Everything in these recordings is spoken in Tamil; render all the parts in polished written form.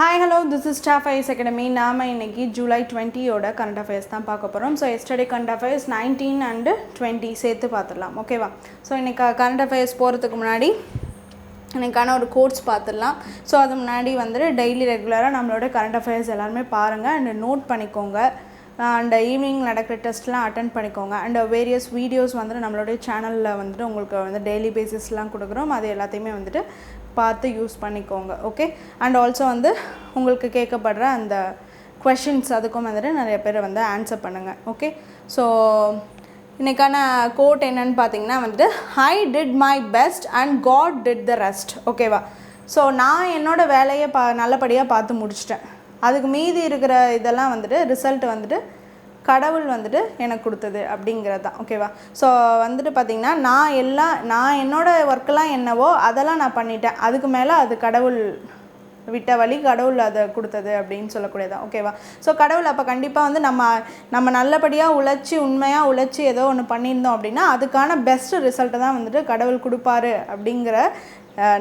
Hi, hello, this is Staff IS Academy. நாம இன்னைக்கு July 20 ஓட current affairs தான் பார்க்க போறோம். So yesterday current affairs 19 and 20 சேர்த்து பார்த்துடலாம். ஓகேவா? So இன்னைக்கு current affairs போகிறதுக்கு முன்னாடி எனக்கான ஒரு கோர்ஸ் பார்த்துடலாம். ஸோ அது முன்னாடி வந்துட்டு டெய்லி ரெகுலராக நம்மளோட கரண்ட் அஃபேர்ஸ் எல்லாருமே பாருங்கள் அண்ட் நோட் பண்ணிக்கோங்க. அண்ட் ஈவினிங் நடக்கிற டெஸ்ட்லாம் அட்டன் பண்ணிக்கோங்க. அண்ட் வேரியஸ் வீடியோஸ் வந்துட்டு நம்மளுடைய சேனலில் வந்துட்டு உங்களுக்கு வந்து டெய்லி பேசிஸ்லாம் கொடுக்குறோம். அது எல்லாத்தையுமே வந்துட்டு பார்த்து யூஸ் பண்ணிக்கோங்க. ஓகே, அண்ட் ஆல்சோ வந்து உங்களுக்கு கேட்கப்படுற அந்த கொஷின்ஸ் அதுக்கும் வந்துட்டு நிறைய பேர் வந்து ஆன்சர் பண்ணுங்கள். ஓகே, ஸோ இன்றைக்கான கோட் என்னன்னு பார்த்தீங்கன்னா வந்துட்டு I did my best and God did the rest. ஓகேவா? ஸோ நான் என்னோடய வேலையை நல்லபடியாக பார்த்து முடிச்சிட்டேன். அதுக்கு மீதி இருக்கிற இதெல்லாம் வந்துட்டு ரிசல்ட் வந்துட்டு கடவுள் வந்துட்டு எனக்கு கொடுத்தது அப்படிங்கிறது தான். ஓகேவா? ஸோ வந்துட்டு பார்த்திங்கன்னா நான் என்னோடய ஒர்க்கெல்லாம் என்னவோ அதெல்லாம் நான் பண்ணிட்டேன். அதுக்கு மேலே அது கடவுள் விட்ட வழி, கடவுள் அதை கொடுத்தது அப்படின்னு சொல்லக்கூடியதான். ஓகேவா? ஸோ கடவுள் அப்போ கண்டிப்பாக வந்து நம்ம நல்லபடியாக உண்மையாக உழைச்சி ஏதோ ஒன்று பண்ணியிருந்தோம் அப்படின்னா அதுக்கான பெஸ்ட்டு ரிசல்ட்டை தான் வந்துட்டு கடவுள் கொடுப்பாரு அப்படிங்கிற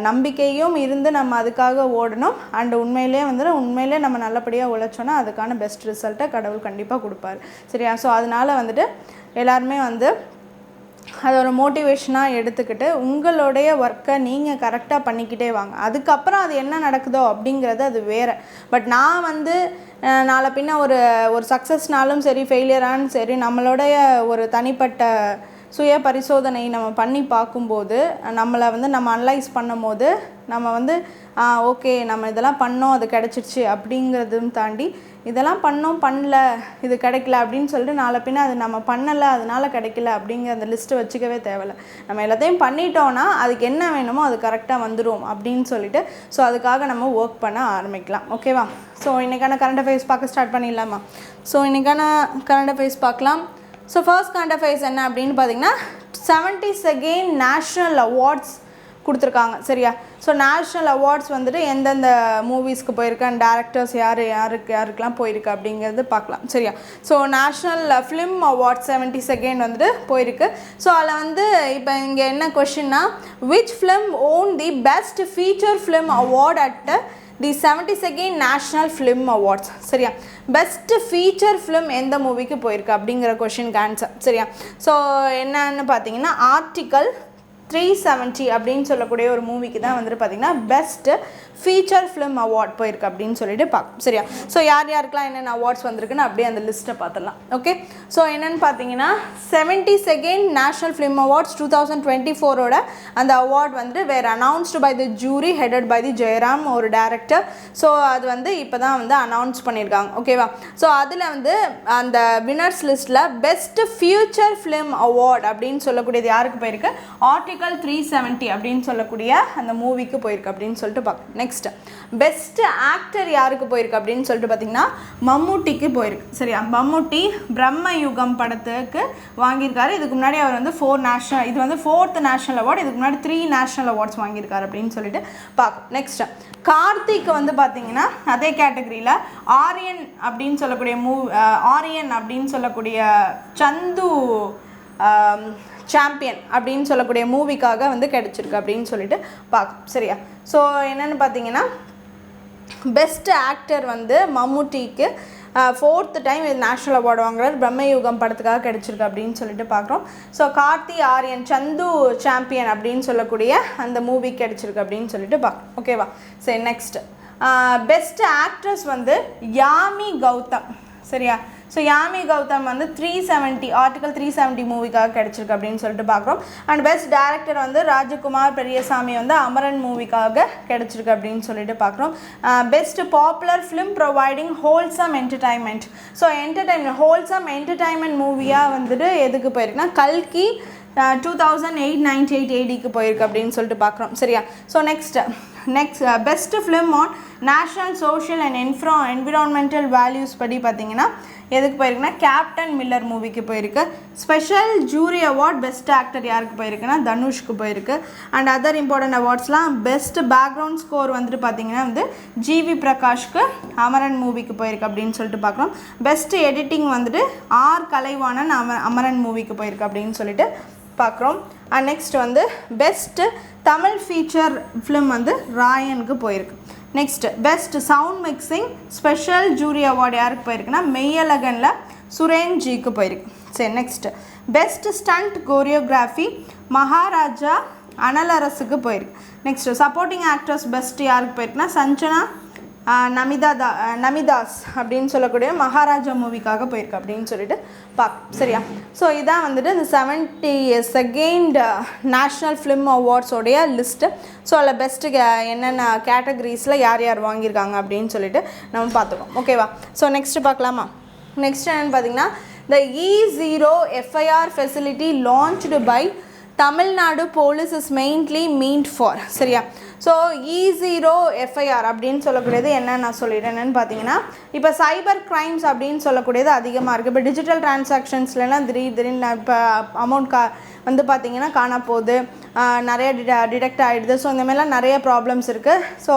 நம்பிக்கையும் இருந்து நம்ம அதுக்காக ஓடணும். அண்ட் உண்மையிலே நம்ம நல்லபடியாக உழைச்சோன்னா அதுக்கான பெஸ்ட் ரிசல்ட்டை கடவுள் கண்டிப்பாக கொடுப்பாரு. சரியா? ஸோ அதனால் வந்துட்டு எல்லாருமே வந்து அதை ஒரு மோட்டிவேஷனாக எடுத்துக்கிட்டு உங்களுடைய ஒர்க்கை நீங்கள் கரெக்டாக பண்ணிக்கிட்டே வாங்க. அதுக்கப்புறம் அது என்ன நடக்குதோ அப்படிங்கிறது அது வேறு. பட் நான் வந்து நாளை பின்ன ஒரு சக்ஸஸ்னாலும் சரி ஃபெயிலியரானும் சரி நம்மளுடைய ஒரு தனிப்பட்ட சுய பரிசோதனை நம்ம பண்ணி பார்க்கும்போது நம்மளை வந்து நம்ம அனலைஸ் பண்ணும் போது நம்ம வந்து ஓகே நம்ம இதெல்லாம் பண்ணோம் அது கிடச்சிருச்சு அப்படிங்கிறதும் தாண்டி இதெல்லாம் பண்ணல இது கிடைக்கல அப்படின்னு சொல்லிட்டு நாளை பின்ன அது நம்ம பண்ணலை அதனால் கிடைக்கல அப்படிங்கிற அந்த லிஸ்ட்டு வச்சுக்கவே தேவையில்லை. நம்ம எல்லாத்தையும் பண்ணிட்டோன்னா அதுக்கு என்ன வேணுமோ அது கரெக்டாக வந்துடும் அப்படின்னு சொல்லிட்டு ஸோ அதுக்காக நம்ம ஒர்க் பண்ண ஆரம்பிக்கலாம். ஓகேவா? ஸோ இன்றைக்கான கரண்ட் அஃபேர்ஸ் பார்க்க ஸ்டார்ட் பண்ணிடலாமா? ஸோ இன்றைக்கான கரண்ட் அஃபேர்ஸ் பார்க்கலாம். ஸோ ஃபர்ஸ்ட் கரண்ட் அஃபேர்ஸ் என்ன அப்படின்னு பார்த்தீங்கன்னா 72nd நேஷ்னல் அவார்ட்ஸ் கொடுத்துருக்காங்க. சரியா? ஸோ நேஷ்னல் அவார்ட்ஸ் வந்துட்டு எந்தெந்த மூவிஸ்க்கு போயிருக்கு அண்ட் டேரக்டர்ஸ் யாருக்கெல்லாம் போயிருக்கு அப்படிங்கிறது பார்க்கலாம். சரியா? So national film awards 72nd வந்துட்டு போயிருக்கு. ஸோ அதில் வந்து இப்போ இங்கே என்ன கொஷின்னா which film won the best feature film award at the 72nd national film awards. சரியா? பெஸ்ட் ஃபீச்சர் ஃபிலிம் எந்த மூவிக்கு போயிருக்கு அப்படிங்கிற கொஷினுக்கு ஆன்சர். சரியா? ஸோ என்னன்னு பார்த்தீங்கன்னா ஆர்டிக்கல் 370 அப்படின்னு சொல்லக்கூடிய ஒரு மூவிக்கு தான் வந்துட்டு பார்த்திங்கன்னா பெஸ்ட்டு ஃபீச்சர் ஃபிலிம் அவார்ட் போயிருக்கு அப்படின்னு சொல்லிட்டு பார்க்கணும். சரியா? ஸோ யாருக்கெல்லாம் என்னென்ன அவார்ட்ஸ் வந்திருக்குன்னு அப்படியே அந்த லிஸ்ட்டை பார்த்துடலாம். ஓகே, ஸோ என்னென்னு பார்த்தீங்கன்னா 72nd நேஷ்னல் ஃபிலிம் அவார்ட்ஸ் 2024 அந்த அவார்ட் வந்துட்டு வேறு announced by the jury headed by the Jayaram ஒரு டேரக்டர். ஸோ அது வந்து இப்போ தான் வந்து அனௌன்ஸ் பண்ணியிருக்காங்க. ஓகேவா? ஸோ அதில் வந்து அந்த வினர்ஸ் லிஸ்ட்டில் பெஸ்ட் ஃபியூச்சர் ஃபிலிம் அவார்ட் அப்படின்னு சொல்லக்கூடியது யாருக்கு போயிருக்கு? ஆர்டிக்கல் 370 அப்படின்னு சொல்லக்கூடிய அந்த மூவிக்கு போயிருக்கு அப்படின்னு சொல்லிட்டு பார்க்கணும். நெக்ஸ்ட் பெஸ்ட் ஆக்டர் யாருக்கு போயிருக்கு அப்படின்னு சொல்லிட்டு பார்த்தீங்கன்னா மம்முட்டிக்கு போயிருக்கு. சரியா? மம்முட்டி பிரம்ம யுகம் படத்துக்கு வாங்கியிருக்காரு. இதுக்கு முன்னாடி அவர் வந்து 4th நேஷனல் அவார்டு, இதுக்கு முன்னாடி 3 நேஷனல் அவார்ட்ஸ் வாங்கியிருக்காரு அப்படின்னு சொல்லிட்டு பார்க்கணும். நெக்ஸ்ட் கார்த்திக் வந்து பார்த்தீங்கன்னா அதே கேட்டகரியில் ஆரியன் அப்படின்னு சொல்லக்கூடிய சந்து சாம்பியன் அப்படின்னு சொல்லக்கூடிய மூவிக்காக வந்து கிடச்சிருக்கு அப்படின்னு சொல்லிட்டு பார்க்கணும். சரியா? ஸோ என்னென்னு பார்த்தீங்கன்னா பெஸ்ட் ஆக்டர் வந்து மம்முட்டிக்கு 4th டைம் இது நேஷ்னல் அவார்டு வாங்குறாரு. பிரம்மயுகம் படத்துக்காக கிடச்சிருக்கு அப்படின்னு சொல்லிட்டு பார்க்குறோம். ஸோ கார்த்தி ஆரியன் சந்து சாம்பியன் அப்படின்னு சொல்லக்கூடிய அந்த மூவி கிடச்சிருக்கு அப்படின்னு சொல்லிட்டு பார்க்கணும். ஓகேவா? சரி, நெக்ஸ்ட் பெஸ்ட் ஆக்ட்ரஸ் வந்து யாமி கௌதம். சரியா? ஸோ யாமி கௌதம் வந்து ஆர்டிக்கல் 370 மூவிக்காக கிடச்சிருக்கு அப்படின்னு சொல்லிட்டு பார்க்குறோம். அண்ட் பெஸ்ட் டேரக்டர் வந்து ராஜகுமார் பெரியசாமி வந்து அமரன் மூவிக்காக கிடச்சிருக்கு அப்படின்னு சொல்லிட்டு பார்க்குறோம். Best popular film providing wholesome entertainment. So wholesome entertainment மூவியாக வந்துட்டு எதுக்கு போயிருக்குன்னா கல்கி 2898 ADக்கு போயிருக்கு அப்படின்னு சொல்லிட்டு பார்க்குறோம். சரியா? So next best film on national social and environmental values படி பார்த்தீங்கன்னா எதுக்கு போயிருக்குன்னா கேப்டன் மில்லர் மூவிக்கு போயிருக்கு. Special jury award best actor யாருக்கு போயிருக்குன்னா தனுஷ்க்கு போயிருக்கு. அண்ட் அதர் இம்பார்ட்டன்ட் அவார்ட்ஸ்லாம் பெஸ்ட் பேக்ரவுண்ட் ஸ்கோர் வந்துட்டு பார்த்தீங்கன்னா வந்து ஜிவி பிரகாஷ்க்கு அமரன் மூவிக்கு போயிருக்கு அப்படின்னு சொல்லிட்டு பார்க்குறோம். பெஸ்ட் எடிட்டிங் வந்துட்டு கலைவாணன் அமரன் மூவிக்கு போயிருக்கு அப்படின்னு சொல்லிட்டு பார்க்குறோம். அண்ட் நெக்ஸ்ட் வந்து பெஸ்ட் தமிழ் ஃபீச்சர் ஃபிலிம் வந்து ராயனுக்கு போயிருக்கு. Next best sound mixing special jury award யாருக்கு போயிருக்குன்னா மெய்யழகனில் சுரேன்ஜிக்கு போயிருக்கு. சரி, next best stunt choreography Maharaja அனலரசுக்கு போயிருக்கு. நெக்ஸ்ட் சப்போர்ட்டிங் ஆக்ட்ரஸ் பெஸ்ட் யாருக்கு போயிருக்குன்னா சஞ்சனா நமிதாஸ் அப்படின்னு சொல்லக்கூடிய மகாராஜா மூவிக்காக போயிருக்கு அப்படின்னு சொல்லிட்டு சரியா. ஸோ இதான் வந்துட்டு இந்த 72nd நேஷ்னல் ஃபிலிம் அவார்ட்ஸோடைய லிஸ்ட்டு. ஸோ அதில் பெஸ்ட்டு என்னென்ன கேட்டகரிஸில் யார் யார் வாங்கியிருக்காங்க அப்படின்னு சொல்லிட்டு நம்ம பார்த்துக்கோம். ஓகேவா? ஸோ நெக்ஸ்ட்டு பார்க்கலாமா? நெக்ஸ்ட் என்னென்னு பார்த்தீங்கன்னா the E0 FIR facility launched by Tamil Nadu police is mainly meant for. சரியா? ஸோ E0 FIR அப்படின்னு சொல்லக்கூடியது என்ன நான் சொல்லிடுறேன்னு பார்த்தீங்கன்னா இப்போ சைபர் கிரைம்ஸ் அப்படின்னு சொல்லக்கூடியது அதிகமாக இருக்குது. இப்போ டிஜிட்டல் டிரான்சாக்ஷன்ஸ்லாம் திடீர்னு இப்போ அமௌண்ட் வந்து பார்த்திங்கன்னா காண போகுது, நிறைய டிடெக்ட் ஆகிடுது. ஸோ இந்த மாதிரிலாம் நிறைய ப்ராப்ளம்ஸ் இருக்குது. ஸோ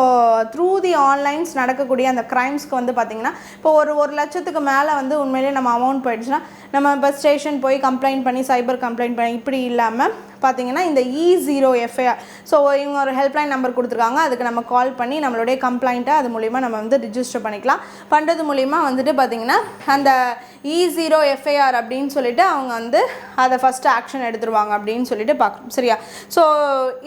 த்ரூ தி ஆன்லைன்ஸ் நடக்கக்கூடிய அந்த க்ரைம்ஸ்க்கு வந்து பார்த்திங்கன்னா இப்போ ஒரு லட்சத்துக்கு மேலே வந்து உண்மையிலேயே நம்ம அமௌண்ட் போயிடுச்சுன்னா நம்ம இப்போ ஸ்டேஷன் போய் கம்ப்ளைண்ட் பண்ணி சைபர் கம்ப்ளைண்ட் பண்ணி இப்படி இல்லாமல் பார்த்திங்கன்னா இந்த E0 FIR, ஸோ இவங்க ஒரு ஹெல்ப்லைன் நம்பர் கொடுத்துருக்காங்க, அதுக்கு நம்ம கால் பண்ணி நம்மளுடைய கம்ப்ளைண்ட்டை அது மூலிமா நம்ம வந்து ரிஜிஸ்டர் பண்ணிக்கலாம். பண்ணுறது மூலிமா வந்துட்டு பார்த்திங்கன்னா அந்த E0 FIR அப்படின்னு சொல்லிட்டு அவங்க வந்து அதை ஃபஸ்ட்டு ஆக்ஷன் எடுத்துருவாங்க அப்படின்னு சொல்லிட்டு பார்க்கணும். சரியா? ஸோ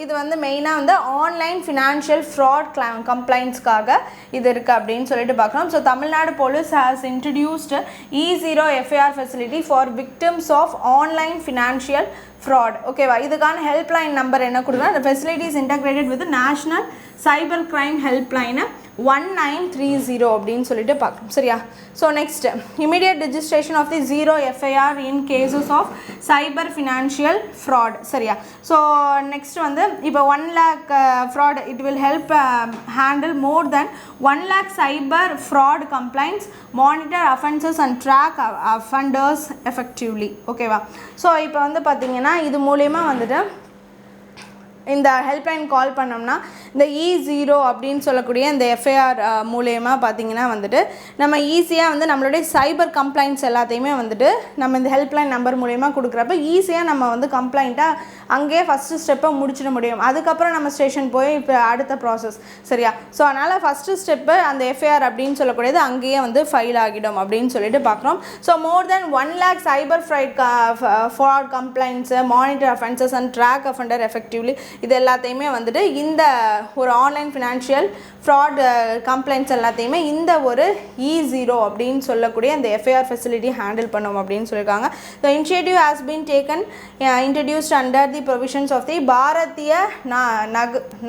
இது வந்து மெயினாக வந்து ஆன்லைன் ஃபினான்ஷியல் ஃப்ராட் கம்ப்ளைண்ட்ஸ்க்காக இது இருக்குது அப்படின்னு சொல்லிட்டு பார்க்கணும். So Tamil Nadu police has introduced E0 FIR facility for victims of online financial fraud. ஓகேவா? இதுக்கான ஹெல்ப்லைன் நம்பர் என்ன கொடுக்குறோம்? the facility is integrated with the national cyber crime helpline 1930 அப்படின்னு சொல்லிட்டு பார்க்கணும். சரியா? So next immediate registration of the 0 FIR in cases of cyber financial fraud. சரியா? ஸோ நெக்ஸ்ட் வந்து இப்போ 1 lakh fraud, it will help handle more than 1 lakh cyber fraud complaints, monitor offenses and track offenders effectively. ஓகேவா? ஸோ இப்போ வந்து பார்த்தீங்கன்னா இது மூலமா வந்துட்டு இந்த ஹெல்ப்லைன் கால் பண்ணோம்னா இந்த E0 அப்படின்னு சொல்லக்கூடிய இந்த FIR மூலமா பார்த்தீங்கன்னா வந்துட்டு நம்ம ஈஸியாக வந்து நம்மளுடைய சைபர் கம்ப்ளைண்ட்ஸ் எல்லாத்தையுமே வந்துட்டு நம்ம இந்த ஹெல்ப்லைன் நம்பர் மூலமா கொடுக்குறப்ப ஈஸியாக நம்ம வந்து கம்ப்ளைண்ட்டாக அங்கேயே ஃபஸ்ட்டு ஸ்டெப்பை முடிச்சிட முடியும். அதுக்கப்புறம் நம்ம ஸ்டேஷன் போய் இப்போ அடுத்த ப்ராசஸ். சரியா? ஸோ அதனால் ஃபஸ்ட்டு ஸ்டெப்பு அந்த FIR அப்படின்னு சொல்லக்கூடியது அங்கேயே வந்து ஃபைல் ஆகிடும் அப்படின்னு சொல்லிட்டு பார்க்குறோம். So more then 1 lakh cyber fraud complaints, monitor offences and track offender effectively, இது எல்லாத்தையுமே வந்துட்டு இந்த ஒரு ஆன்லைன் ஃபினான்ஷியல் ஃப்ராட் கம்ப்ளைண்ட்ஸ் எல்லாத்தையுமே இந்த ஒரு E0 அப்படின்னு சொல்லக்கூடிய அந்த FIR ஃபெசிலிட்டி ஹேண்டில் பண்ணோம் அப்படின்னு சொல்லியிருக்காங்க. The initiative has been taken introduced under the provisions of the Bharatiya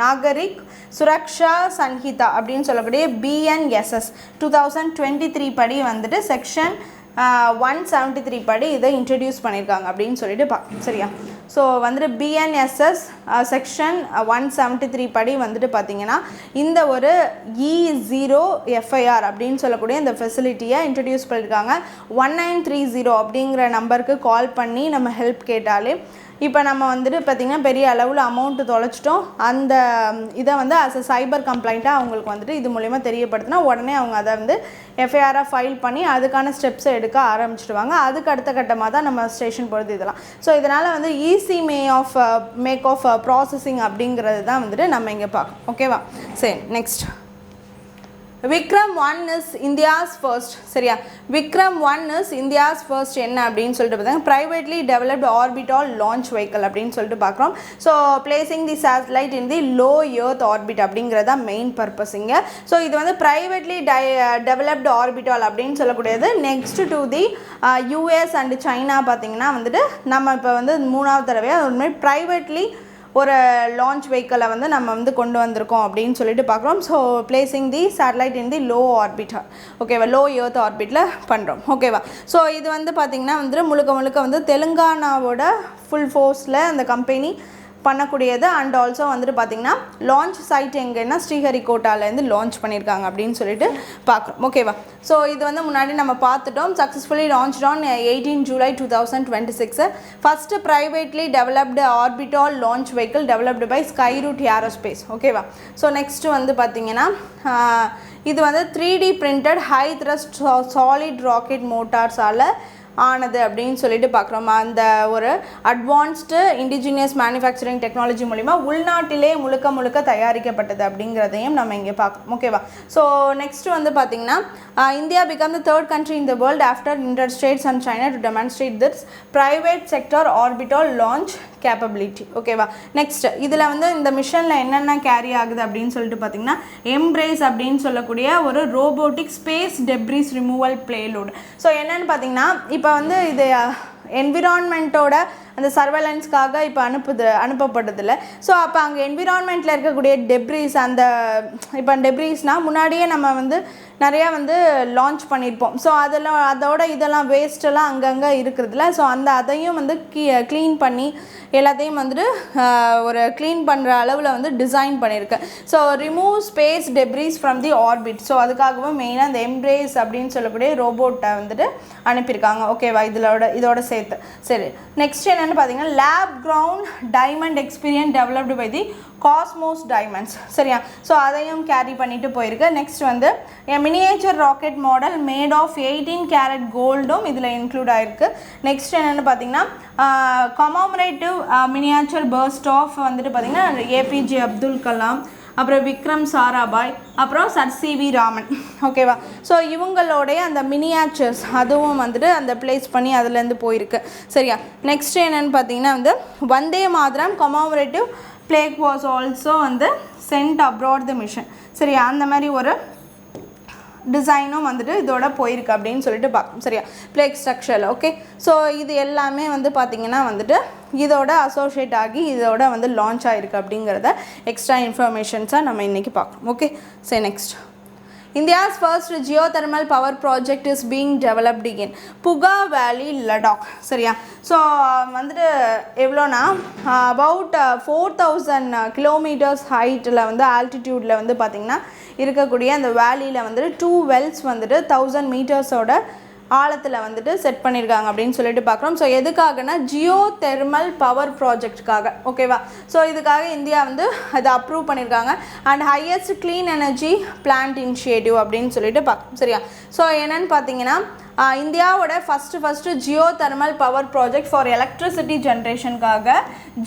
Nagarik Suraksha Sanhita அப்படின்னு சொல்லக்கூடிய BNSS 2023 படி வந்துட்டு செக்ஷன் 173 படி இதை இன்ட்ரடியூஸ் பண்ணியிருக்காங்க அப்படின்னு சொல்லிட்டு சரியா? ஸோ வந்துட்டு BNSS செக்ஷன் 173 படி வந்துட்டு பார்த்திங்கன்னா இந்த ஒரு E0 FIR அப்படின்னு சொல்லக்கூடிய இந்த ஃபெசிலிட்டியை இன்ட்ரடியூஸ் பண்ணியிருக்காங்க. 1930 அப்படிங்கிற நம்பருக்கு கால் பண்ணி நம்ம ஹெல்ப் கேட்டாலே இப்போ நம்ம வந்துட்டு பார்த்திங்கன்னா பெரிய அளவில் அமௌண்ட்டு தொலைச்சிட்டோம், அந்த இதை வந்து அஸ் அ சைபர் கம்ப்ளைண்ட்டாக அவங்களுக்கு வந்துட்டு இது மூலமா தெரியப்படுத்தினா உடனே அவங்க அதை வந்து FIR ஃபைல் பண்ணி அதுக்கான ஸ்டெப்ஸை எடுக்க ஆரம்பிச்சிடுவாங்க. அதுக்கு அடுத்த கட்டமாக தான் நம்ம ஸ்டேஷன் போகிறது இதெல்லாம். ஸோ இதனால் வந்து ஈஸி மேக் ஆஃப் ப்ராசஸிங் அப்படிங்கிறது தான் வந்துட்டு நம்ம இங்கே பார்க்கணும். ஓகேவா? சரி, next Vikram 1 is India's first. சரியா? விக்ரம் 1 இஸ் இந்தியாஸ் ஃபர்ஸ்ட் என்ன அப்படின்னு சொல்லிட்டு பார்த்தாங்க privately developed orbital launch vehicle அப்படின்னு சொல்லிட்டு பார்க்குறோம். ஸோ பிளேசிங் தி சேட்டலைட் இன் தி லோ எர்த் ஆர்பிட் அப்படிங்கிறது தான் மெயின் பர்பஸ் இங்கே. ஸோ இது வந்து ப்ரைவேட்லி டெவலப்டு ஆர்பிட்டால் அப்படின்னு சொல்லக்கூடியது next to the US and China பார்த்திங்கன்னா வந்துட்டு நம்ம இப்போ வந்து 3வது தடவையாக ஒரு மாதிரி ப்ரைவேட்லி ஒரு லான்ச் வெஹிக்கிளை வந்து நம்ம வந்து கொண்டு வந்திருக்கோம் அப்படின்னு சொல்லிட்டு பார்க்குறோம். ஸோ பிளேசிங் தி சேட்டலைட் இன் தி லோ ஆர்பிட். ஓகேவா? லோ எர்த் ஆர்பிட்டில் பண்ணுறோம். ஓகேவா? ஸோ இது வந்து பார்த்திங்கன்னா வந்துட்டு முழுக்க வந்து தெலுங்கானாவோட ஃபுல் ஃபோர்ஸில் அந்த கம்பெனி பண்ணக்கூடியது. அண்ட் ஆல்சோ வந்துட்டு பார்த்திங்கன்னா லான்ச் சைட் எங்கன்னா ஸ்ரீஹரிகோட்டாலேருந்து லான்ச் பண்ணியிருக்காங்க அப்படின்னு சொல்லிட்டு பார்க்குறோம். ஓகேவா? ஸோ இது வந்து முன்னாடி நம்ம பார்த்துட்டோம். Successfully launch on 18 July 2026. First privately developed orbital launch vehicle developed by Skyroot Aerospace. ஓகேவா? ஸோ நெக்ஸ்ட்டு வந்து பார்த்திங்கன்னா இது வந்து 3D printed high thrust solid rocket மோட்டார்ஸால் ஆனது அப்படின்னு சொல்லிட்டு பார்க்குறோம். அந்த ஒரு அட்வான்ஸ்டு இண்டிஜினியஸ் மேனுஃபேக்சரிங் டெக்னாலஜி மூலிமா உள்நாட்டிலே முழுக்க தயாரிக்கப்பட்டது அப்படிங்கிறதையும் நம்ம இங்கே பார்க்கணும். ஓகேவா? ஸோ நெக்ஸ்ட் வந்து பார்த்திங்கன்னா India become the third country in the world after United states and China to demonstrate this private sector orbital launch capability. ஓகேவா? நெக்ஸ்ட் இதில் வந்து இந்த மிஷனில் என்னென்ன கேரி ஆகுது அப்படின்னு சொல்லிட்டு பார்த்திங்கன்னா எம்ப்ரேஸ் அப்படின்னு சொல்லக்கூடிய ஒரு robotic space debris removal payload. So என்னென்னு பார்த்திங்கன்னா இப்போ வந்து இது என்விரான்மெண்ட்டோட அந்த சர்வேலன்ஸ்க்காக இப்போ அனுப்பப்படுதில்ல. ஸோ அப்போ அங்கே என்விரான்மெண்ட்டில் இருக்கக்கூடிய டெப்ரிஸ் அந்த இப்போ டெப்ரிஸ்னால் முன்னாடியே நம்ம வந்து நிறையா வந்து லான்ச் பண்ணியிருப்போம். ஸோ இதெல்லாம் வேஸ்ட்டெல்லாம் அங்கங்கே இருக்கிறதுல ஸோ அதையும் வந்து க்ளீன் பண்ணி எல்லாத்தையும் வந்துட்டு ஒரு க்ளீன் பண்ணுற அளவில் வந்து டிசைன் பண்ணியிருக்கு. So remove space debris from the orbit. So அதுக்காகவும் மெயினாக இந்த எம்ப்ரேஸ் அப்படின்னு சொல்லக்கூடிய ரோபோட்டை வந்துட்டு அனுப்பியிருக்காங்க. ஓகேவா? இதோட சேர்த்து சரி. நெக்ஸ்ட் என்னென்னு பார்த்தீங்கன்னா lab ground diamond experience developed by the Cosmos diamonds. சரியா? ஸோ அதையும் கேரி பண்ணிட்டு போயிருக்கு. நெக்ஸ்ட் வந்து miniature rocket model made of 18 carat கோல்டும் இதில் இன்க்ளூட் ஆகிருக்கு. நெக்ஸ்ட் என்னென்னு பார்த்தீங்கன்னா கமாமரேட்டிவ் மினியேச்சர் பர்ஸ்ட் ஆஃப் வந்துட்டு பார்த்திங்கன்னா ஏபிஜே அப்துல் கலாம், அப்புறம் விக்ரம் சாராபாய், அப்புறம் சர் சிவி ராமன். ஓகேவா? ஸோ இவங்களோடைய அந்த மினியேச்சர்ஸ் அதுவும் வந்துட்டு அந்த பிளேஸ் பண்ணி அதுலேருந்து போயிருக்கு. சரியா? நெக்ஸ்ட் என்னென்னு பார்த்தீங்கன்னா வந்து Vande Mataram கமாமரேட்டிவ் plague was also வந்து சென்ட் அப்ராட் த மிஷன். சரியா? அந்த மாதிரி ஒரு டிசைனும் வந்துட்டு இதோட போயிருக்கு அப்படின்னு சொல்லிட்டு பார்க்கணும். சரியா? பிளேக் ஸ்ட்ரக்சரில். ஓகே. ஸோ இது எல்லாமே வந்து பார்த்திங்கன்னா வந்துட்டு இதோட அசோசியேட் ஆகி இதோட வந்து லான்ச் ஆகிருக்கு அப்படிங்கிறத எக்ஸ்ட்ரா இன்ஃபர்மேஷன்ஸாக நம்ம இன்றைக்கி பார்க்கணும். ஓகே. சரி. Next India's first geothermal power project is being developed in Puga Valley, Ladakh. சரியா? ஸோ வந்துட்டு எவ்வளோனா அபவுட் 4000 கிலோமீட்டர்ஸ் ஹைட்டில் வந்து ஆல்டிடியூடில் வந்து பார்த்திங்கன்னா இருக்கக்கூடிய அந்த வேலியில் வந்துட்டு 2 wells வந்துட்டு 1000 மீட்டர்ஸோட ஆழத்தில் வந்துட்டு செட் பண்ணியிருக்காங்க அப்படின்னு சொல்லிட்டு பார்க்குறோம். ஸோ எதுக்காகனா ஜியோ தெர்மல் பவர் ப்ராஜெக்டுக்காக. ஓகேவா? ஸோ இதுக்காக இந்தியா வந்து அதை அப்ரூவ் பண்ணியிருக்காங்க. And highest clean energy plant initiative அப்படின்னு சொல்லிட்டு பார்க்கணும். சரியா? ஸோ என்னென்னு பார்த்தீங்கன்னா இந்தியாவோட first geothermal power project for electricity ஜென்ரேஷனுக்காக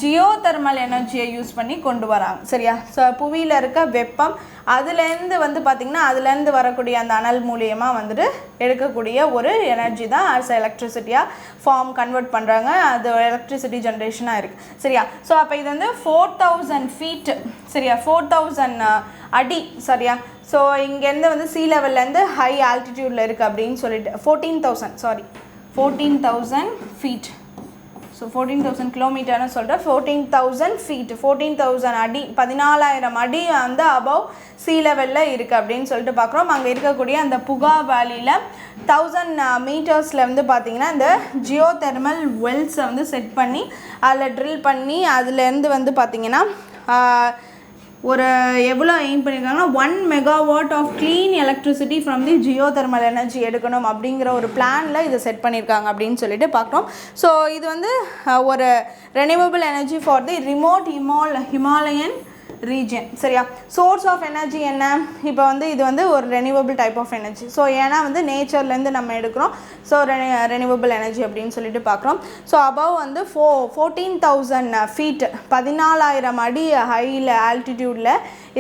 ஜியோ தெர்மல் எனர்ஜியை யூஸ் பண்ணி கொண்டு வராங்க. சரியா? ஸோ புவியில் இருக்க வெப்பம் அதுலேருந்து வந்து பார்த்திங்கன்னா அதுலேருந்து வரக்கூடிய அந்த அனல் மூலியமாக வந்துட்டு எடுக்கக்கூடிய ஒரு எனர்ஜி தான் ஆஸ் எலக்ட்ரிசிட்டியாக கன்வெர்ட் பண்ணுறாங்க. அது எலக்ட்ரிசிட்டி ஜென்ரேஷனாக இருக்குது. சரியா? ஸோ அப்போ இது வந்து 4000 feet. சரியா? 4000 அடி. சரியா? ஸோ இங்கேருந்து வந்து சீ லெவல்லேருந்து ஹை ஆல்டிடியூடில் இருக்குது அப்படின்னு சொல்லிட்டு 14,000 feet. ஸோ 14,000 கிலோமீட்டர்னு சொல்கிறேன். 14,000 feet, 14,000 அடி, 14,000 அடி வந்து அபவ் சீ லெவலில் இருக்குது அப்படின்னு சொல்லிட்டு பார்க்குறோம். அங்கே இருக்கக்கூடிய அந்த புகா வேலியில் 1000 மீட்டர்ஸில் வந்து பார்த்திங்கன்னா இந்த ஜியோ தெர்மல் வெல்ஸை வந்து செட் பண்ணி அதில் ட்ரில் பண்ணி அதுலேருந்து வந்து பார்த்திங்கன்னா ஒரு எவ்வளோ எய்ம் பண்ணியிருக்காங்கன்னா 1 megawatt of clean electricity from the geothermal energy எடுக்கணும் அப்படிங்கிற ஒரு பிளானில் இதை செட் பண்ணியிருக்காங்க அப்படின்னு சொல்லிட்டு பார்க்குறோம். ஸோ இது வந்து ஒரு renewable energy for the remote Himalayan region. சரியா? சோர்ஸ் ஆஃப் எனர்ஜி என்ன? இப்போ வந்து இது வந்து ஒரு renewable type of energy. So ஏன்னா வந்து நேச்சர்லேருந்து நம்ம எடுக்கிறோம். ஸோ ரெனியூவபிள் எனர்ஜி அப்படின்னு சொல்லிட்டு பார்க்குறோம். ஸோ அபவ் வந்து 14,000 feet, 14,000 அடி ஹையில் ஆல்டிடியூடில்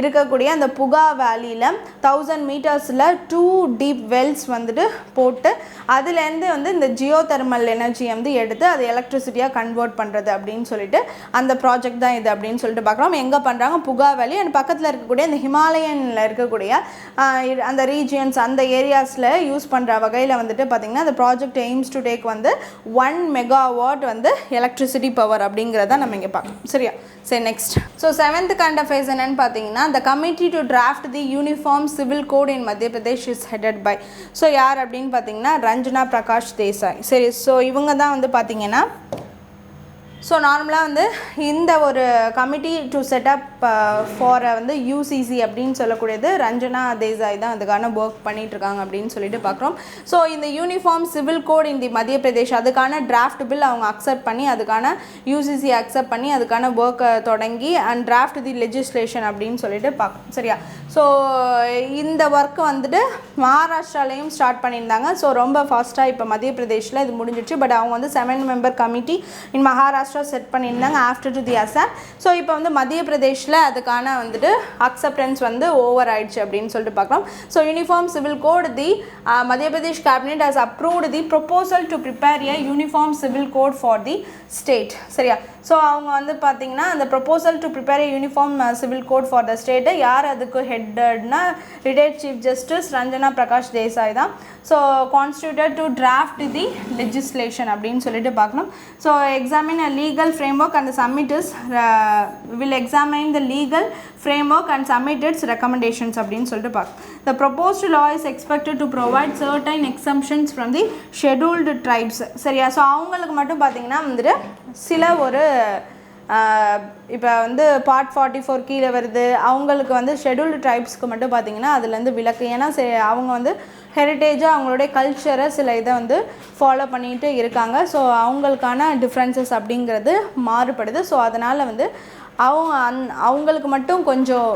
இருக்கக்கூடிய அந்த புகா வேலியில் 1000 மீட்டர்ஸில் 2 deep wells வந்துட்டு போட்டு அதுலேருந்து வந்து இந்த ஜியோ தெர்மல் எனர்ஜியை வந்து எடுத்து அது எலக்ட்ரிசிட்டியாக கன்வெர்ட் பண்ணுறது அப்படின்னு சொல்லிட்டு அந்த ப்ராஜெக்ட் தான் இது அப்படின்னு சொல்லிட்டு பார்க்குறோம். எங்கே பண்ணுறாங்க? புகா வேலி அண்ட் பக்கத்தில் இருக்கக்கூடிய இந்த ஹிமாலயனில் இருக்கக்கூடிய அந்த ரீஜியன்ஸ் அந்த ஏரியாஸில் யூஸ் பண்ணுற வகையில் வந்துட்டு பார்த்திங்கன்னா அந்த ப்ராஜெக்ட் எய்ம்ஸ் டு டேக் வந்து 1 megawatt வந்து எலக்ட்ரிசிட்டி பவர் அப்படிங்கிறத நம்ம இங்கே பார்க்கணும். சரியா? சரி. Next so 7th current affairs என்னன்னு பார்த்தீங்கன்னா the committee to draft the uniform civil code in Madhya Pradesh is headed by so யார் அப்படின்னு பார்த்தீங்கன்னா ரஞ்சனா பிரகாஷ் தேசாய். சரி. ஸோ இவங்க தான் வந்து பார்த்தீங்கன்னா ஸோ நார்மலாக வந்து இந்த ஒரு கமிட்டி டு செட்டப் ஃபார் வந்து யூசிசி அப்படின்னு சொல்லக்கூடியது ரஞ்சனா தேசாய் தான் அதுக்கான ஒர்க் பண்ணிகிட்ருக்காங்க அப்படின்னு சொல்லிட்டு பார்க்குறோம். ஸோ இந்த யூனிஃபார்ம் சிவில் கோட் இந்த மத்திய பிரதேஷ் அதுக்கான டிராஃப்ட் பில் அவங்க அக்செப்ட் பண்ணி அதுக்கான யூசிசி அக்செப்ட் பண்ணி அதுக்கான ஒர்க்கை தொடங்கி அண்ட் டிராஃப்ட் தி லெஜிஸ்லேஷன் அப்படின்னு சொல்லிட்டு பார்க்கணும். சரியா? ஸோ ஸோ இந்த ஒர்க் வந்துட்டு மகாராஷ்டிராலையும் ஸ்டார்ட் பண்ணியிருந்தாங்க. ஸோ ரொம்ப ஃபாஸ்ட்டாக இப்போ மத்திய பிரதேஷில் இது முடிஞ்சிடுச்சு. பட் அவங்க வந்து 7 member committee in Maharashtra set பண்ணியிருந்தாங்க after to the Assam. So இப்போ வந்து மத்திய பிரதேஷில் அதுக்கான வந்துட்டு அக்செப்டன்ஸ் வந்து ஓவர் ஆயிடுச்சு அப்படின்னு சொல்லிட்டு பார்க்கலாம். So uniform civil code the Madhya Pradesh cabinet has approved the proposal to prepare a uniform civil code for the state. சரியா? ஸோ அவங்க வந்து பார்த்திங்கன்னா அந்த proposal to prepare a uniform civil code for the ஸ்டேட்டை யார் அதுக்கு ஹெட்டட்னா retired chief justice Ranjana Prakash Desai தான். So constituted to draft the legislation அப்படின்னு சொல்லிட்டு பார்க்கணும். So examine a legal framework and submit is will examine the legal framework and submit its recommendations அப்படின்னு சொல்லிட்டு பார்க்கணும். The proposed law is expected to provide certain exemptions from the scheduled tribes. சரியா? ஸோ அவங்களுக்கு மட்டும் பார்த்திங்கன்னா வந்துட்டு சில ஒரு இப்போ வந்து பார்ட் 44 கீழே வருது. அவங்களுக்கு வந்து ஷெட்யூல்டு ட்ரைப்ஸ்க்கு மட்டும் பார்த்திங்கன்னா அதுலேருந்து விலக்கு. ஏன்னா அவங்க வந்து ஹெரிட்டேஜாக அவங்களுடைய கல்ச்சரை சில இதை வந்து ஃபாலோ பண்ணிகிட்டு இருக்காங்க. ஸோ அவங்களுக்கான டிஃப்ரென்சஸ் அப்படிங்கிறது மாறுபடுது. ஸோ அதனால் வந்து அவங்களுக்கு மட்டும் கொஞ்சம்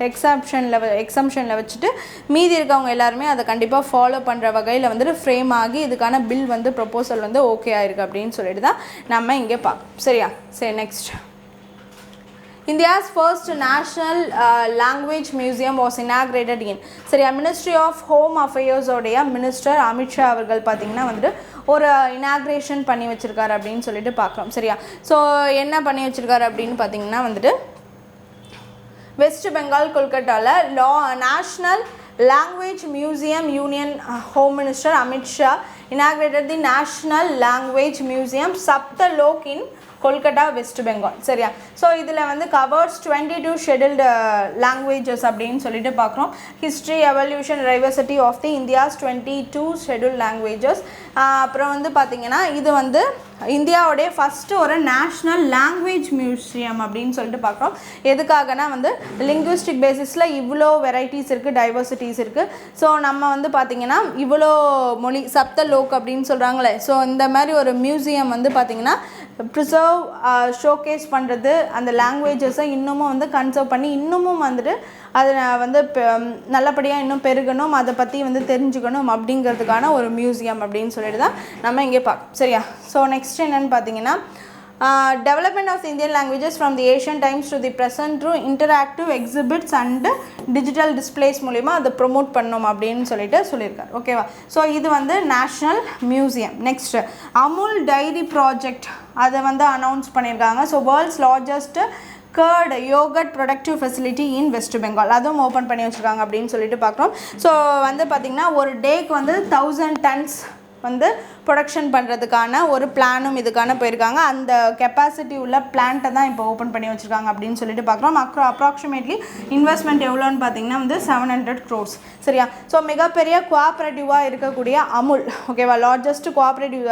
எக்ஸம்ஷனில் வச்சுட்டு மீதி இருக்கவங்க எல்லாருமே அதை கண்டிப்பாக ஃபாலோ பண்ணுற வகையில் வந்துட்டு ஃப்ரேம் ஆகி இதுக்கான பில் வந்து ப்ரொப்போசல் வந்து ஓகே ஆயிருக்கு அப்படின்னு சொல்லிட்டு தான் நம்ம இங்கே பார்க்கணும். சரியா? சரி, next. India's first national language museum was inaugurated in சரியா மினிஸ்ட்ரி ஆஃப் ஹோம் அஃபேர்ஸ் உடைய மினிஸ்டர் அமித்ஷா அவர்கள் பார்த்திங்கன்னா வந்துட்டு ஒரு இனாக்ரேஷன் பண்ணி வச்சுருக்காரு அப்படின்னு சொல்லிட்டு பார்க்குறோம். சரியா? ஸோ என்ன பண்ணி வச்சுருக்காரு அப்படின்னு பார்த்திங்கன்னா வந்துட்டு வெஸ்ட் பெங்கால் கொல்கட்டாவில் national language museum union home minister Amit Shah inaugurated the National Language Museum Saptalok in Kolkata West Bengal. சரியா? ஸோ இதில் வந்து கவர்ஸ் 22 ஷெட்யூல்டு லாங்குவேஜஸ் அப்படின்னு சொல்லிட்டு பார்க்குறோம். History, evolution, diversity of the India's 22 scheduled languages. அப்புறம் வந்து பார்த்திங்கன்னா இது வந்து இந்தியாவுடைய ஃபஸ்ட்டு ஒரு நேஷ்னல் லாங்குவேஜ் மியூசியம் அப்படின்னு சொல்லிட்டு பார்க்குறோம். எதுக்காகனா வந்து லிங்குவிஸ்டிக் பேசிஸில் இவ்வளோ வெரைட்டிஸ் இருக்குது, டைவர்சிட்டிஸ் இருக்குது. ஸோ நம்ம வந்து பார்த்திங்கன்னா இவ்வளோ மொழி சப்தலோக் அப்படின்னு சொல்கிறாங்களே, ஸோ இந்த மாதிரி ஒரு மியூசியம் வந்து பார்த்திங்கன்னா ப்ரிசர்வ் ஷோகேஸ் பண்ணுறது, அந்த லாங்குவேஜஸை இன்னமும் வந்து கன்சர்வ் பண்ணி இன்னமும் வந்துட்டு அதை வந்து நல்லபடியாக இன்னும் பெருகணும், அதை பற்றி வந்து தெரிஞ்சுக்கணும் அப்படிங்கிறதுக்கான ஒரு மியூசியம் அப்படின்னு சொல்லிட்டு தான் நம்ம இங்கே பார்க்கணும். சரியா? ஸோ நெக்ஸ்ட் என்னென்னு பார்த்தீங்கன்னா development of the Indian languages from the ancient times to the present through interactive exhibits and digital displays மூலமா அதை ப்ரொமோட் பண்ணணும் அப்படின்னு சொல்லியிருக்காரு. ஓகேவா? ஸோ இது வந்து national museum. Next Amul dairy project அதை வந்து அனௌன்ஸ் பண்ணியிருக்காங்க. So world's largest curd yogurt productive facility in West Bengal அதுவும் ஓப்பன் பண்ணி வச்சுருக்காங்க அப்படின்னு சொல்லிட்டு பார்க்குறோம். ஸோ வந்து பார்த்திங்கன்னா ஒரு டேக்கு வந்து 1000 tons வந்து ப்ரொடக்ஷன் பண்ணுறதுக்கான ஒரு பிளானும் இதுக்கான போயிருக்காங்க. அந்த கெப்பாசிட்டி உள்ள பிளான்ட்டை தான் இப்போ ஓப்பன் பண்ணி வச்சுருக்காங்க அப்படின்னு சொல்லிட்டு பார்க்குறோம். அப்ராக்சிமேட்லி இன்வெஸ்ட்மெண்ட் எவ்வளோன்னு பார்த்தீங்கன்னா வந்து 700 crores. சரியா? ஸோ மிகப்பெரிய கோஆப்ரேட்டிவாக இருக்கக்கூடிய அமுல், ஓகேவா, லார்ஜஸ்ட் கோஆப்ரேட்டிவ்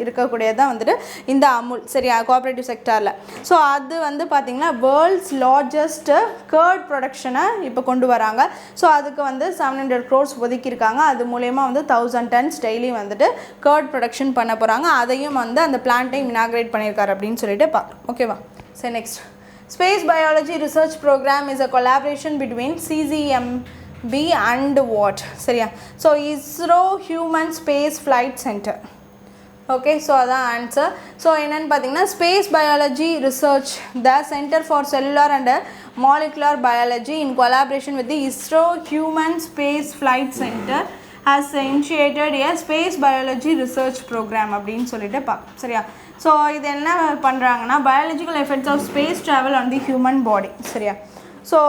இருக்கக்கூடியதான் வந்துட்டு இந்த அமுல். சரியா? கோஆப்ரேட்டிவ் செக்டாரில். ஸோ அது வந்து பார்த்திங்கன்னா வேர்ல்ட்ஸ் லார்ஜஸ்ட் கர்ட் ப்ரொடக்ஷனை இப்போ கொண்டு வராங்க. ஸோ அதுக்கு வந்து 700 crores ஒதுக்கியிருக்காங்க. அது மூலயமா வந்து 1000 tons டெய்லி வந்துட்டு கர்ட் ப்ரொடக்ஷன் பண்ண போகிறாங்க. அதையும் வந்து அந்த பிளான்ட்டையும் இனாக்ரேட் பண்ணியிருக்காரு அப்படின்னு சொல்லிட்டு பார்க்குறோம். ஓகேவா? சரி, next. Space biology research programme is a collaboration between CGMB and what. சரியா? So ISRO human space flight centre. Okay, so அதான் ஆன்சர். ஸோ என்னென்னு பார்த்தீங்கன்னா space biology research the centre for cellular and molecular biology in collaboration with the ISRO human space flight centre has initiated a space biology research program அப்படின்னு சொல்லிட்டு பார்க்கணும். சரியா? ஸோ இது என்ன பண்ணுறாங்கன்னா biological effects of space travel on the human body. சரியா? ஸோ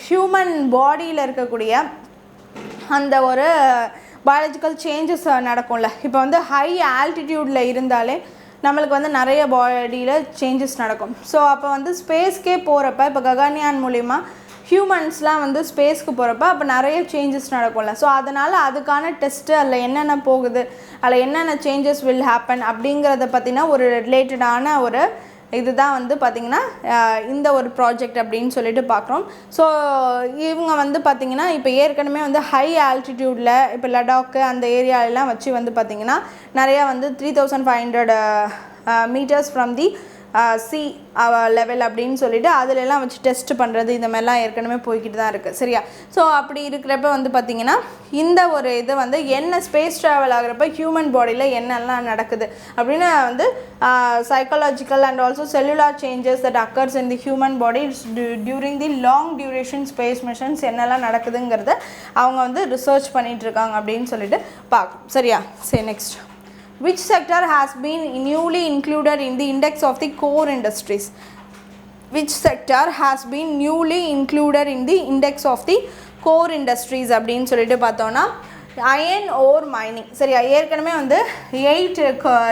ஹியூமன் பாடியில் இருக்கக்கூடிய அந்த ஒரு பயாலஜிக்கல் சேஞ்சஸ் நடக்கும்ல. இப்போ வந்து ஹை ஆல்டிடியூடில் இருந்தாலே நம்மளுக்கு வந்து நிறைய பாடியில் சேஞ்சஸ் நடக்கும். ஸோ அப்போ வந்து ஸ்பேஸ்க்கே போகிறப்ப இப்போ ககன்யான் மூலிமா ஹியூமன்ஸ்லாம் வந்து ஸ்பேஸ்க்கு போகிறப்ப அப்போ நிறைய சேஞ்சஸ் நடக்கும்ல. ஸோ அதனால் அதுக்கான டெஸ்ட்டு அதில் என்னென்ன போகுது, அதில் என்னென்ன சேஞ்சஸ் வில் ஹேப்பன் அப்படிங்கிறத பற்றினா ஒரு ரிலேட்டடான ஒரு இதுதான் வந்து பார்த்திங்கன்னா இந்த ஒரு ப்ராஜெக்ட் அப்படின்னு சொல்லிட்டு பார்க்குறோம். ஸோ இவங்க வந்து பார்த்திங்கன்னா இப்போ ஏற்கனவே வந்து ஹை ஆல்டிடியூடில் இப்போ லடாக்கு அந்த ஏரியாலெலாம் வச்சு வந்து பார்த்திங்கன்னா நிறையா வந்து 3500 meters from the C level அப்படின்னு சொல்லிட்டு அதிலெல்லாம் வச்சு டெஸ்ட் பண்ணுறது இந்த மாதிரிலாம் ஏற்கனவே போய்கிட்டு தான் இருக்குது சரியா. ஸோ அப்படி இருக்கிறப்ப வந்து பார்த்திங்கன்னா இந்த ஒரு இது வந்து என்ன ஸ்பேஸ் ட்ராவல் ஆகிறப்ப ஹியூமன் பாடியில் என்னெல்லாம் நடக்குது அப்படின்னு வந்து psychological and also cellular changes that occurs in the human body during the long duration space missions என்னெல்லாம் நடக்குதுங்கிறத அவங்க வந்து ரிசர்ச் பண்ணிகிட்டு இருக்காங்க அப்படின்னு சொல்லிட்டு பார்க்கணும் சரியா. சரி next, which sector has been newly included in the index of the core industries? Which sector has been newly included in the index of the core industries அப்படின்னு சொல்லிட்டு பார்த்தோன்னா அயன் ஓர் மைனிங் சரியா. ஏற்கனவே வந்து 8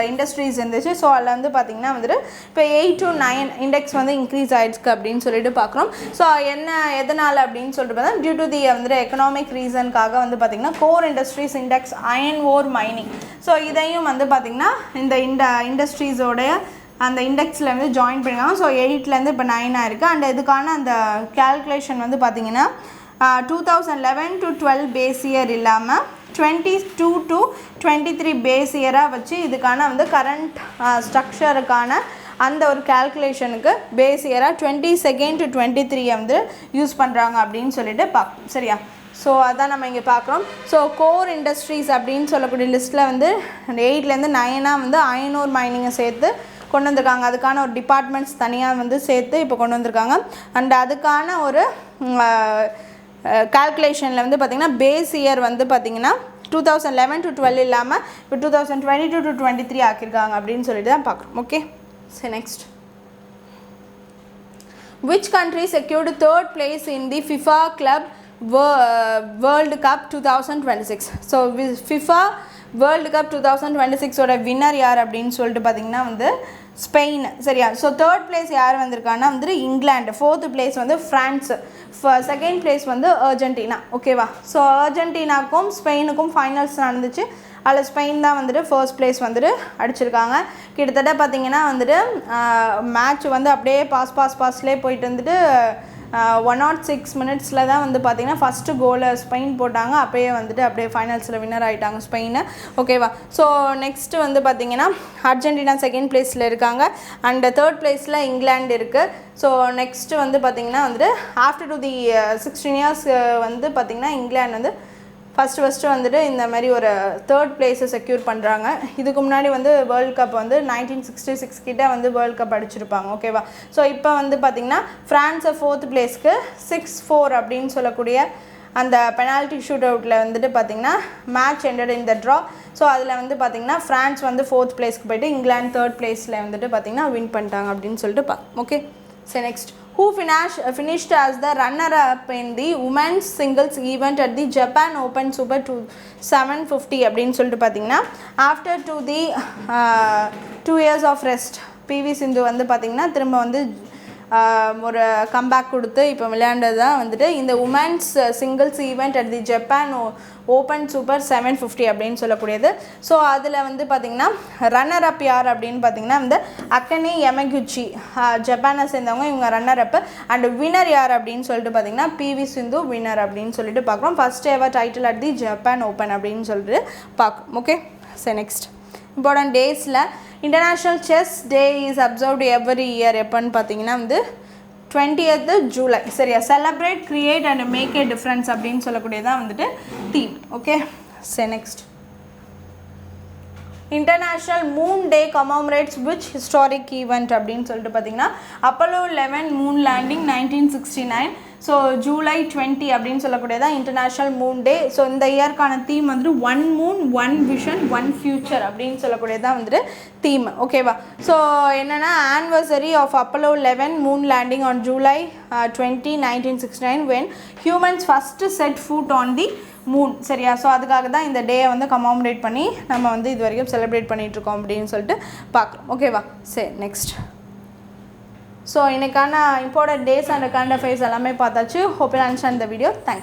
இண்டஸ்ட்ரீஸ் இருந்துச்சு. ஸோ அதில் வந்து பார்த்திங்கன்னா வந்துட்டு இப்போ 8 to 9 இண்டெக்ஸ் வந்து இன்க்ரீஸ் ஆகிடுச்சு அப்படின்னு சொல்லிட்டு பார்க்குறோம். ஸோ என்ன எதனால் அப்படின்னு சொல்லிட்டு பார்த்தா டியூ டு தி வந்துட்டு எக்கனாமிக் ரீசனுக்காக வந்து பார்த்திங்கன்னா core industries index iron ore mining. So இதையும் வந்து பார்த்திங்கன்னா இந்த இண்டஸ்ட்ரீஸோடைய அந்த இண்டெக்ஸில் வந்து ஜாயின் பண்ணிருக்காங்க. ஸோ 8லேருந்து இப்போ 9 ஆயிருக்கு. அண்ட் இதுக்கான அந்த கேல்குலேஷன் வந்து பார்த்திங்கன்னா 2011 to 12 பேஸ் இயர் இல்லாமல் 22 to 23 பேஸ் இயராக வச்சு இதுக்கான வந்து கரண்ட் ஸ்ட்ரக்சருக்கான அந்த ஒரு கேல்குலேஷனுக்கு பேஸ் இயராக 22nd to 23 வந்து யூஸ் பண்ணுறாங்க அப்படின்னு சொல்லிட்டு பார்ப்போம் சரியா. ஸோ அதான் நம்ம இங்கே பார்க்குறோம். ஸோ கோர் இண்டஸ்ட்ரீஸ் அப்படின்னு சொல்லக்கூடிய லிஸ்ட்டில் வந்து 8லேருந்து 9 வந்து அயன் ஓர் மைனிங்கை சேர்த்து கொண்டு வந்திருக்காங்க. அதுக்கான ஒரு டிபார்ட்மெண்ட்ஸ் தனியாக வந்து சேர்த்து இப்போ கொண்டு வந்திருக்காங்க. அண்ட் அதுக்கான ஒரு கால்குலேஷனில் வந்து பார்த்திங்கன்னா பேஸ் இயர் வந்து பார்த்திங்கன்னா 2011 to 12 இல்லாமல் இப்போ 2022 to 23 ஆக்கியிருக்காங்க அப்படின்னு சொல்லிட்டு தான் பார்க்குறோம். ஓகே சரி next, which country secured third place in the FIFA Club World Cup 2026? So FIFA World Cup 2026 ஓட வின்னர் யார் அப்படின்னு சொல்லிட்டு பார்த்திங்கன்னா வந்து ஸ்பெயின் சரியா. ஸோ தேர்ட் பிளேஸ் யார் வந்திருக்காங்கன்னா வந்து இங்கிலாந்து, ஃபோர்த்து பிளேஸ் வந்து ஃப்ரான்ஸு, செகண்ட் பிளேஸ் வந்து அர்ஜென்டினா ஓகேவா. ஸோ அர்ஜென்டினாக்கும் ஸ்பெயினுக்கும் ஃபைனல்ஸ் நடந்துச்சு. அதில் ஸ்பெயின் தான் வந்துட்டு ஃபர்ஸ்ட் பிளேஸ் வந்துட்டு அடிச்சிருக்காங்க. கிட்டத்தட்ட பார்த்திங்கன்னா வந்துட்டு மேட்ச் வந்து அப்படியே பாஸ்லேயே போயிட்டு வந்துட்டு 106 மினிட்ஸில் தான் வந்து பார்த்திங்கன்னா ஃபஸ்ட்டு கோலை ஸ்பெயின் போட்டாங்க. அப்போயே வந்துட்டு அப்படியே ஃபைனல்ஸில் வின்னர் ஆகிட்டாங்க ஸ்பெயின் ஓகேவா. ஸோ நெக்ஸ்ட்டு வந்து பார்த்திங்கன்னா அர்ஜென்டினா செகண்ட் பிளேஸில் இருக்காங்க அண்ட் தேர்ட் பிளேஸில் இங்கிலாந்து இருக்குது. ஸோ நெக்ஸ்ட்டு வந்து பார்த்திங்கன்னா வந்துட்டு ஆஃப்டர் டு தி 16 இயர்ஸ் வந்து பார்த்திங்கன்னா இங்கிலாந்து வந்து ஃபஸ்ட்டு வந்துட்டு இந்த மாதிரி ஒரு தேர்ட் பிளேஸை செக்யூர் பண்ணுறாங்க. இதுக்கு முன்னாடி வந்து வேர்ல்டு கப் வந்து 1966 கிட்டே வந்து வேர்ல்டு கப் அடிச்சிருப்பாங்க ஓகேவா. ஸோ இப்போ வந்து பார்த்திங்கன்னா ஃப்ரான்ஸை ஃபோர்த் பிளேஸ்க்கு 6-4 அப்படின்னு சொல்லக்கூடிய அந்த பெனால்ட்டி ஷூட் அவுட்டில் வந்துட்டு பார்த்திங்கன்னா மேட்ச் எண்டட் இன் த ட்ரா. ஸோ அதில் வந்து பார்த்திங்கன்னா ஃப்ரான்ஸ் வந்து ஃபோர்த் பிளேஸ்க்கு போய்ட்டு இங்கிலாந்து தேர்ட் பிளேஸில் வந்துட்டு பார்த்திங்கன்னா வின் பண்ணிட்டாங்க அப்படின்னு சொல்லிட்டு okay. So next, who finished as the runner-up in the women's singles event at the Japan Open Super 750 அப்படின்னு சொல்லிட்டு பார்த்தீங்கன்னா after to the 2 years of rest P V Sindhu வந்து பார்த்திங்கன்னா திரும்ப வந்து ஒரு கம்பேக் கொடுத்து இப்போ விளையாண்டது தான் வந்துட்டு இந்த women's singles event at the Japan open super 750 அப்படின்னு சொல்லக்கூடியது. ஸோ அதில் வந்து பார்த்திங்கன்னா ரன்னர் அப் யார் அப்படின்னு பார்த்திங்கன்னா வந்து அக்கனே யமகுச்சி ஜப்பானை சேர்ந்தவங்க, இவங்க ரன்னர் அப்பு. அண்ட் வின்னர் யார் அப்படின்னு சொல்லிட்டு பார்த்திங்கன்னா பிவி சிந்து வின்னர் அப்படின்னு சொல்லிட்டு பார்க்குறோம். First ever title at the Japan Open அப்படின்னு சொல்லிட்டு பார்க்குறோம். ஓகே சரி நெக்ஸ்ட், இம்பார்ட்டன்ட் டேஸில் international chess day is observed every year எப்போன்னு பார்த்தீங்கன்னா வந்து 20th ஜூலை சரியா. Celebrate create and make a difference அப்படின்னு சொல்லக்கூடியதான் வந்துட்டு தீம். ஓகே சரி next, international moon day commemorates which historic event அப்படின்னு சொல்லிட்டு பார்த்தீங்கன்னா Apollo 11 moon landing 1969. So July 20 அப்படின்னு சொல்லக்கூடியதான் இன்டர்நேஷ்னல் மூன் டே. ஸோ இந்த இயர்க்கான தீம் வந்துட்டு 1 மூன் 1 விஷன் 1 ஃபியூச்சர் அப்படின்னு சொல்லக்கூடியதான் வந்துட்டு தீம் ஓகேவா. ஸோ என்னென்னா anniversary of Apollo 11 moon landing on July 20, 1969 when humans first set foot on the moon சரியா. ஸோ அதுக்காக தான் இந்த டேயை வந்து கமமரேட் பண்ணி நம்ம வந்து இது வரைக்கும் செலிப்ரேட் பண்ணிகிட்ருக்கோம் அப்படின்னு சொல்லிட்டு பார்க்குறோம் ஓகேவா. சரி நெக்ஸ்ட், ஸோ இன்றைக்கான important days and current affairs எல்லாமே பார்த்தாச்சு. Hope you understand the video. Thanks.